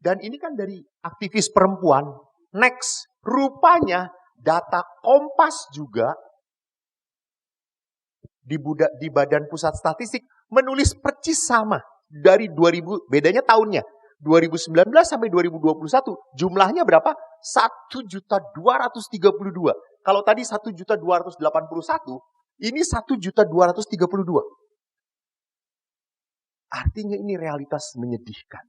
Dan ini kan dari aktivis perempuan. Next, rupanya data Kompas juga di Badan Pusat Statistik menulis percis sama. Dari 2000, bedanya tahunnya. 2019 sampai 2021, jumlahnya berapa? 1.232. Kalau tadi 1.281, ini 1.232. Artinya ini realitas menyedihkan.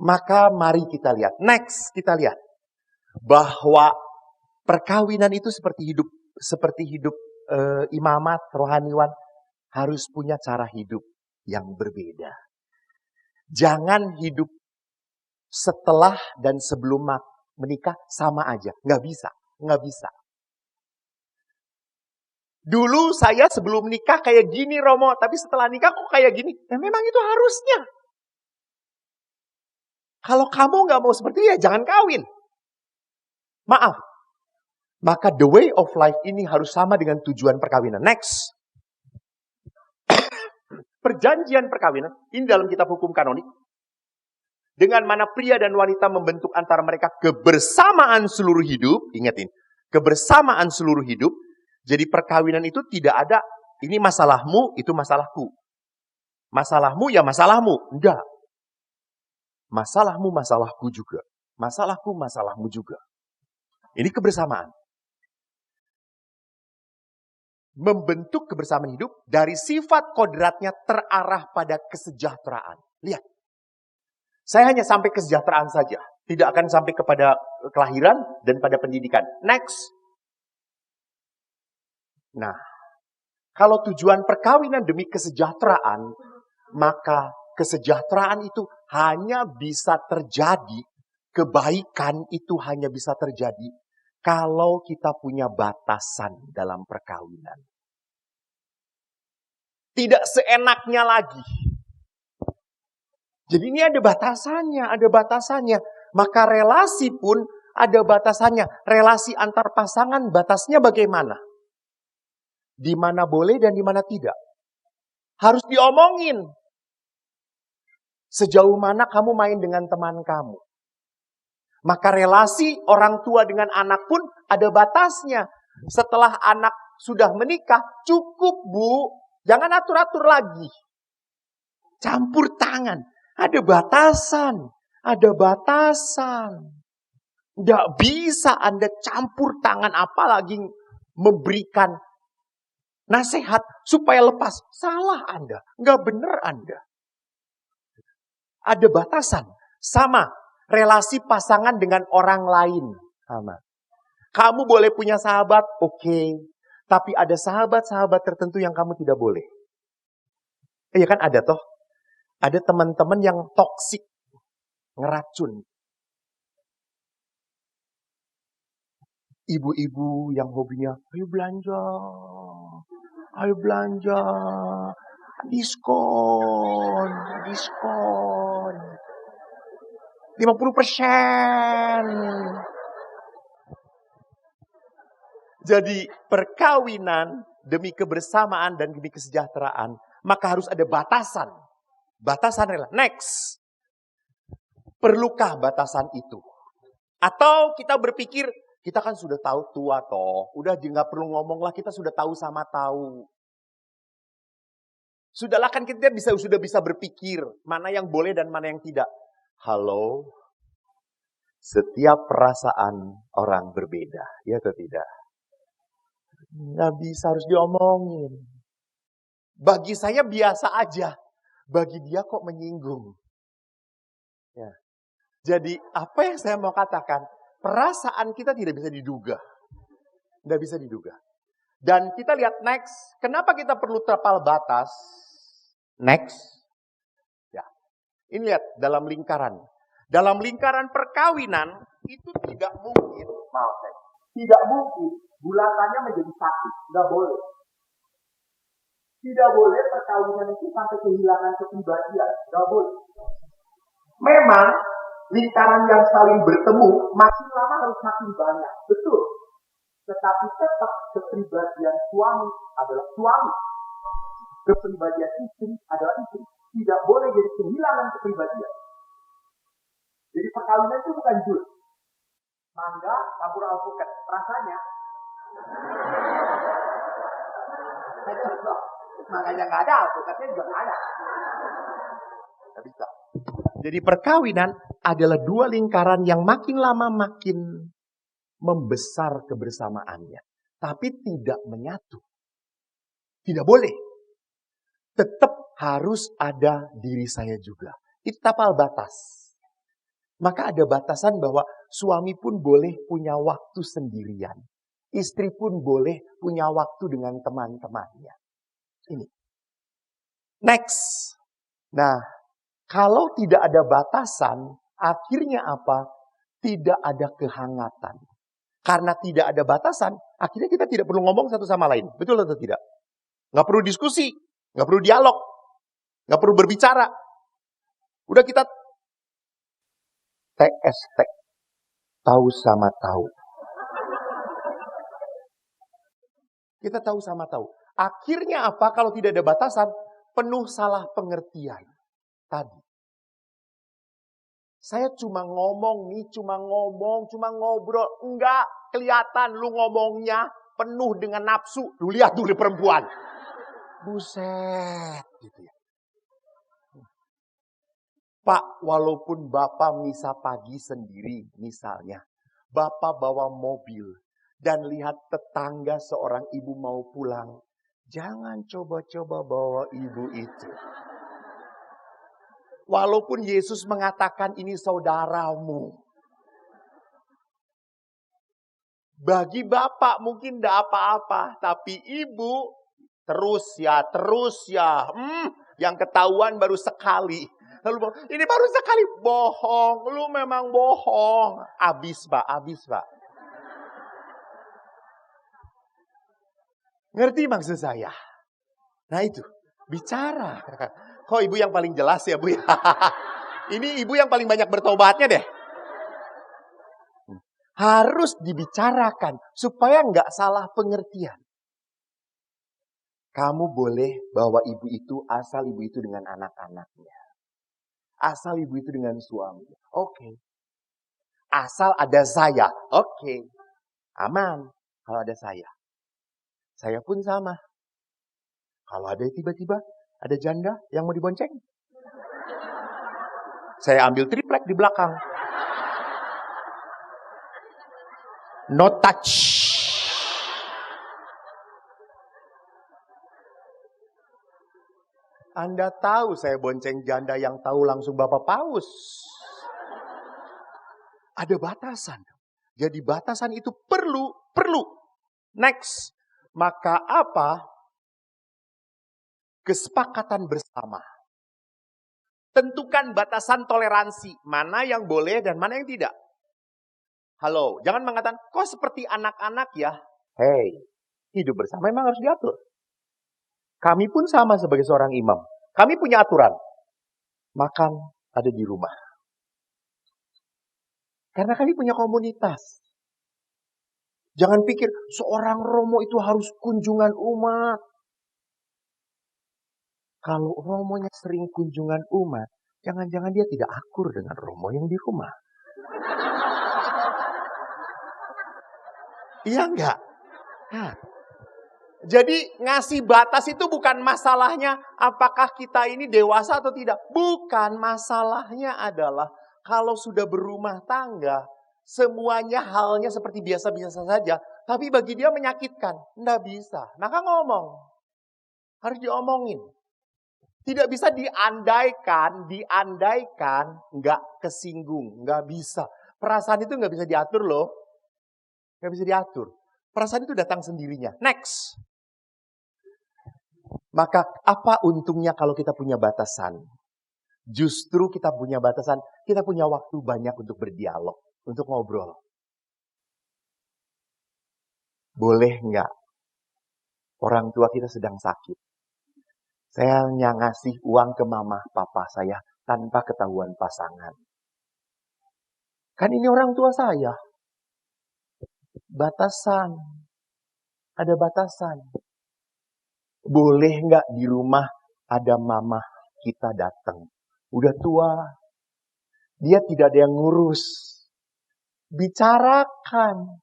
Maka mari kita lihat. Next, kita lihat. Bahwa perkawinan itu seperti hidup imamat, rohaniwan. Harus punya cara hidup yang berbeda. Jangan hidup setelah dan sebelum menikah sama aja. Nggak bisa. Dulu saya sebelum nikah kayak gini, Romo. Tapi setelah nikah kok kayak gini? Ya memang itu harusnya. Kalau kamu nggak mau seperti itu, ya jangan kawin. Maaf. Maka the way of life ini harus sama dengan tujuan perkawinan. Next. Perjanjian perkawinan, ini dalam kitab hukum kanonik. Dengan mana pria dan wanita membentuk antara mereka kebersamaan seluruh hidup. Ingatin, kebersamaan seluruh hidup. Jadi perkawinan itu tidak ada, ini masalahmu, itu masalahku. Masalahmu ya masalahmu. Enggak. Masalahmu, masalahku juga. Masalahku, masalahmu juga. Ini kebersamaan. Membentuk kebersamaan hidup dari sifat kodratnya terarah pada kesejahteraan. Lihat. Saya hanya sampai kesejahteraan saja. Tidak akan sampai kepada kelahiran dan pada pendidikan. Next. Nah, kalau tujuan perkawinan demi kesejahteraan, maka kesejahteraan itu hanya bisa terjadi, kebaikan itu hanya bisa terjadi kalau kita punya batasan dalam perkawinan. Tidak seenaknya lagi. Jadi ini ada batasannya. Maka relasi pun ada batasannya. Relasi antar pasangan batasnya bagaimana? Di mana boleh dan di mana tidak. Harus diomongin. Sejauh mana kamu main dengan teman kamu. Maka relasi orang tua dengan anak pun ada batasnya. Setelah anak sudah menikah, cukup Bu. Jangan atur-atur lagi. Campur tangan. Ada batasan. Nggak bisa Anda campur tangan, apalagi memberikan nasihat supaya lepas. Salah Anda. Nggak benar Anda. Ada batasan. Sama. Relasi pasangan dengan orang lain sama. Kamu boleh punya sahabat, oke. Tapi ada sahabat-sahabat tertentu yang kamu tidak boleh. Iya kan ada toh. Ada teman-teman yang toksik, ngeracun. Ibu-ibu yang hobinya, ayo belanja, diskon, 50%. Jadi perkawinan demi kebersamaan dan demi kesejahteraan, maka harus ada batasan. Batasan rela. Next. Perlukah batasan itu? Atau kita berpikir, kita kan sudah tahu tua toh. Udah nggak perlu ngomong lah, kita sudah tahu sama tahu. Sudahlah kan kita sudah bisa berpikir mana yang boleh dan mana yang tidak. Halo, setiap perasaan orang berbeda, ya atau tidak? Nggak bisa, harus diomongin. Bagi saya biasa aja, bagi dia kok menyinggung. Ya. Jadi apa yang saya mau katakan, perasaan kita tidak bisa diduga. Nggak bisa diduga. Dan kita lihat next, kenapa kita perlu terpal batas? Next. Ya. Ini lihat dalam lingkaran. Dalam lingkaran perkawinan, itu tidak mungkin, tidak mungkin bulatannya menjadi satu. Nggak boleh. Tidak boleh perkawinan itu sampai kehilangan kepribadian. Nggak boleh. Memang lingkaran yang saling bertemu makin lama harus makin banyak. Betul. Tetapi tetap kepribadian suami adalah suami. Kepribadian istri adalah istri. Tidak boleh jadi kehilangan kepribadian. Jadi perkawinan itu bukan jus. Mangga campur alpukat. Rasanya. Makanya nggak ada, alpukatnya juga nggak ada. Nggak bisa. Jadi perkawinan adalah dua lingkaran yang makin lama makin membesar kebersamaannya. Tapi tidak menyatu. Tidak boleh. Tetap harus ada diri saya juga. Itu tapal batas. Maka ada batasan bahwa suami pun boleh punya waktu sendirian. Istri pun boleh punya waktu dengan teman-temannya. Ini. Next. Nah, kalau tidak ada batasan, akhirnya apa? Tidak ada kehangatan. Karena tidak ada batasan, akhirnya kita tidak perlu ngomong satu sama lain. Betul atau tidak? Nggak perlu diskusi, nggak perlu dialog, nggak perlu berbicara. Udah kita TST, tahu sama tahu. Kita tahu sama tahu. Akhirnya apa kalau tidak ada batasan? Penuh salah pengertian. Tadi. Saya cuma ngomong nih, cuma ngobrol. Enggak kelihatan lu ngomongnya penuh dengan nafsu. Lu lihat dulu perempuan. Buset. Gitu ya. Pak, walaupun Bapak misa pagi sendiri misalnya. Bapak bawa mobil dan lihat tetangga seorang ibu mau pulang. Jangan coba-coba bawa ibu itu. Walaupun Yesus mengatakan ini saudaramu. Bagi Bapak mungkin tidak apa-apa. Tapi ibu terus ya. Yang ketahuan baru sekali. Lalu ini baru sekali, bohong. Lu memang bohong. Abis Pak. Ngerti maksud saya? Nah itu, bicara. Kok ibu yang paling jelas ya Bu ya? Ini ibu yang paling banyak bertobatnya deh. Harus dibicarakan supaya nggak salah pengertian. Kamu boleh bawa ibu itu asal ibu itu dengan anak-anaknya. Asal ibu itu dengan suami. Oke. Asal ada saya. Oke. Aman kalau ada saya. Saya pun sama. Kalau ada tiba-tiba ada janda yang mau dibonceng. Saya ambil triplek di belakang. No touch. Anda tahu saya bonceng janda yang tahu langsung Bapak Paus. Ada batasan. Jadi batasan itu perlu. Next. Maka apa? Kesepakatan bersama. Tentukan batasan toleransi. Mana yang boleh dan mana yang tidak. Halo, jangan mengatakan, kok seperti anak-anak ya? Hey, hidup bersama memang harus diatur. Kami pun sama sebagai seorang imam. Kami punya aturan. Makan ada di rumah. Karena kami punya komunitas. Jangan pikir seorang Romo itu harus kunjungan umat. Kalau Romonya sering kunjungan umat, jangan-jangan dia tidak akur dengan Romo yang di rumah. Iya enggak? Nah, jadi ngasih batas itu bukan masalahnya apakah kita ini dewasa atau tidak. Bukan, masalahnya adalah kalau sudah berumah tangga, semuanya halnya seperti biasa-biasa saja. Tapi bagi dia menyakitkan. Nggak bisa. Maka ngomong. Harus diomongin. Tidak bisa diandaikan, nggak kesinggung. Nggak bisa. Perasaan itu nggak bisa diatur loh. Nggak bisa diatur. Perasaan itu datang sendirinya. Next. Maka apa untungnya kalau kita punya batasan? Justru kita punya batasan, kita punya waktu banyak untuk berdialog, untuk ngobrol. Boleh nggak? Orang tua kita sedang sakit. Saya ngasih uang ke mama papa saya tanpa ketahuan pasangan. Kan ini orang tua saya. Batasan. Ada batasan. Boleh nggak di rumah ada mama kita datang. Udah tua. Dia tidak ada yang ngurus. Bicarakan.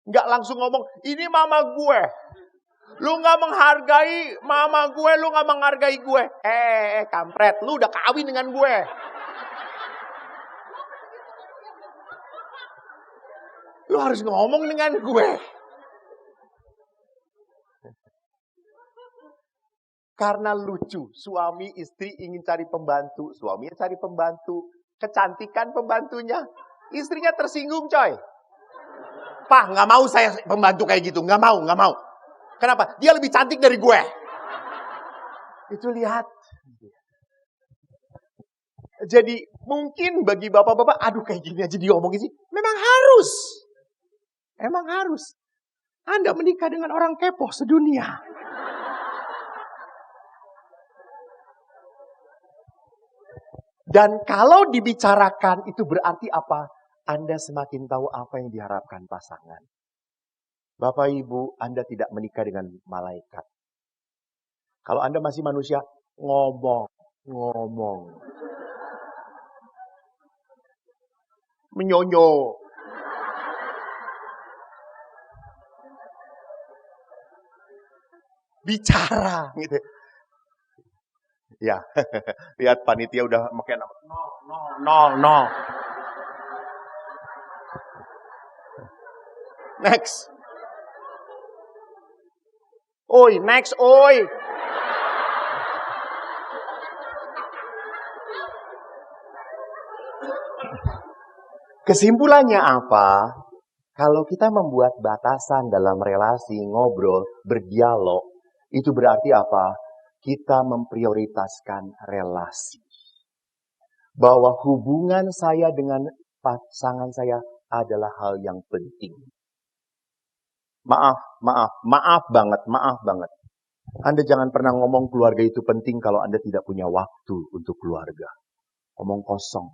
Nggak langsung ngomong, ini mama gue. Lu nggak menghargai mama gue, lu nggak menghargai gue. Kampret, lu udah kawin dengan gue. Lu harus ngomong dengan gue. Karena lucu, suami istri ingin cari pembantu. Suaminya cari pembantu. Kecantikan pembantunya. Istrinya tersinggung coy. Pak, nggak mau saya pembantu kayak gitu. Nggak mau. Kenapa? Dia lebih cantik dari gue. Itu lihat. Jadi mungkin bagi bapak-bapak, aduh kayak gini aja diomongin sih. Memang harus. Anda menikah dengan orang kepo sedunia. Dan kalau dibicarakan itu berarti apa? Anda semakin tahu apa yang diharapkan pasangan. Bapak Ibu, Anda tidak menikah dengan malaikat. Kalau Anda masih manusia, ngomong. Menyonyo. Bicara gitu. Ya, lihat panitia udah makin no. Next. Next. Kesimpulannya apa? Kalau kita membuat batasan dalam relasi, ngobrol, berdialog, itu berarti apa? Kita memprioritaskan relasi. Bahwa hubungan saya dengan pasangan saya adalah hal yang penting. Maaf banget. Anda jangan pernah ngomong keluarga itu penting kalau Anda tidak punya waktu untuk keluarga. Omong kosong.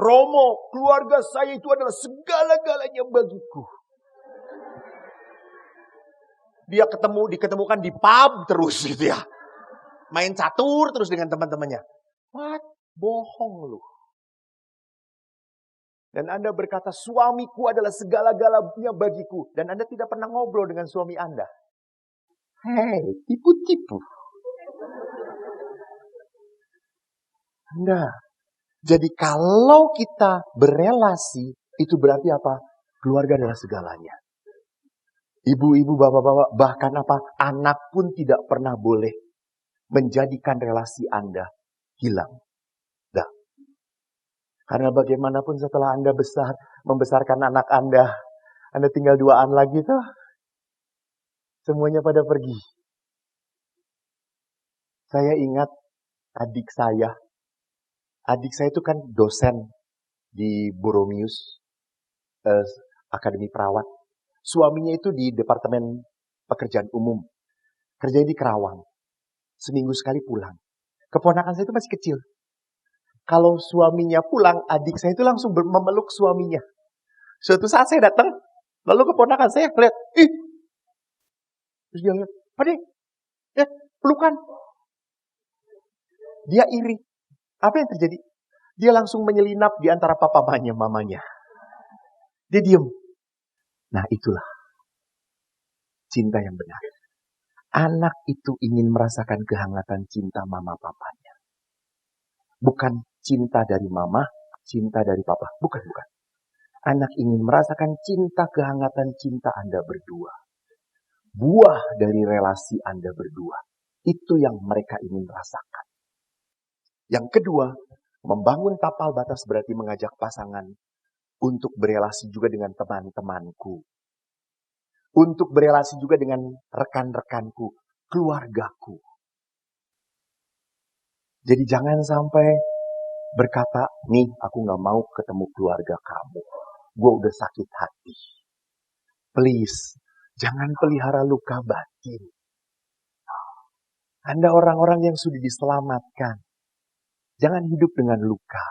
Romo, keluarga saya itu adalah segala-galanya bagiku. Dia diketemukan di pub terus gitu ya. Main catur terus dengan teman-temannya. What? Bohong lu. Dan Anda berkata, suamiku adalah segala-galanya bagiku. Dan Anda tidak pernah ngobrol dengan suami Anda. Hei, tipu-tipu. Anda. Jadi kalau kita berelasi, itu berarti apa? Keluarga adalah segalanya. Ibu-ibu, bapak-bapak, bahkan anak pun tidak pernah boleh menjadikan relasi Anda hilang. Karena bagaimanapun setelah Anda besar, membesarkan anak Anda tinggal 2-an lagi tuh. Semuanya pada pergi. Saya ingat adik saya. Adik saya itu kan dosen di Boromius, Akademi Perawat. Suaminya itu di Departemen Pekerjaan Umum. Kerjanya di Kerawang. Seminggu sekali pulang. Keponakan saya itu masih kecil. Kalau suaminya pulang, adik saya itu langsung memeluk suaminya. Suatu saat saya datang, lalu keponakan saya lihat, ih, terus dia lihat, apa deh? Ya, pelukan. Dia iri. Apa yang terjadi? Dia langsung menyelinap di antara mamanya. Dia diem. Nah, itulah cinta yang benar. Anak itu ingin merasakan kehangatan cinta mama papanya. Bukan cinta dari mama, cinta dari papa. Bukan. Anak ingin merasakan cinta kehangatan cinta Anda berdua. Buah dari relasi Anda berdua. Itu yang mereka ingin rasakan. Yang kedua, membangun tapal batas berarti mengajak pasangan untuk berelasi juga dengan teman-temanku. Untuk berelasi juga dengan rekan-rekanku, keluargaku. Jadi jangan sampai berkata, nih aku gak mau ketemu keluarga kamu. Gue udah sakit hati. Please, jangan pelihara luka batin. Anda orang-orang yang sudah diselamatkan. Jangan hidup dengan luka.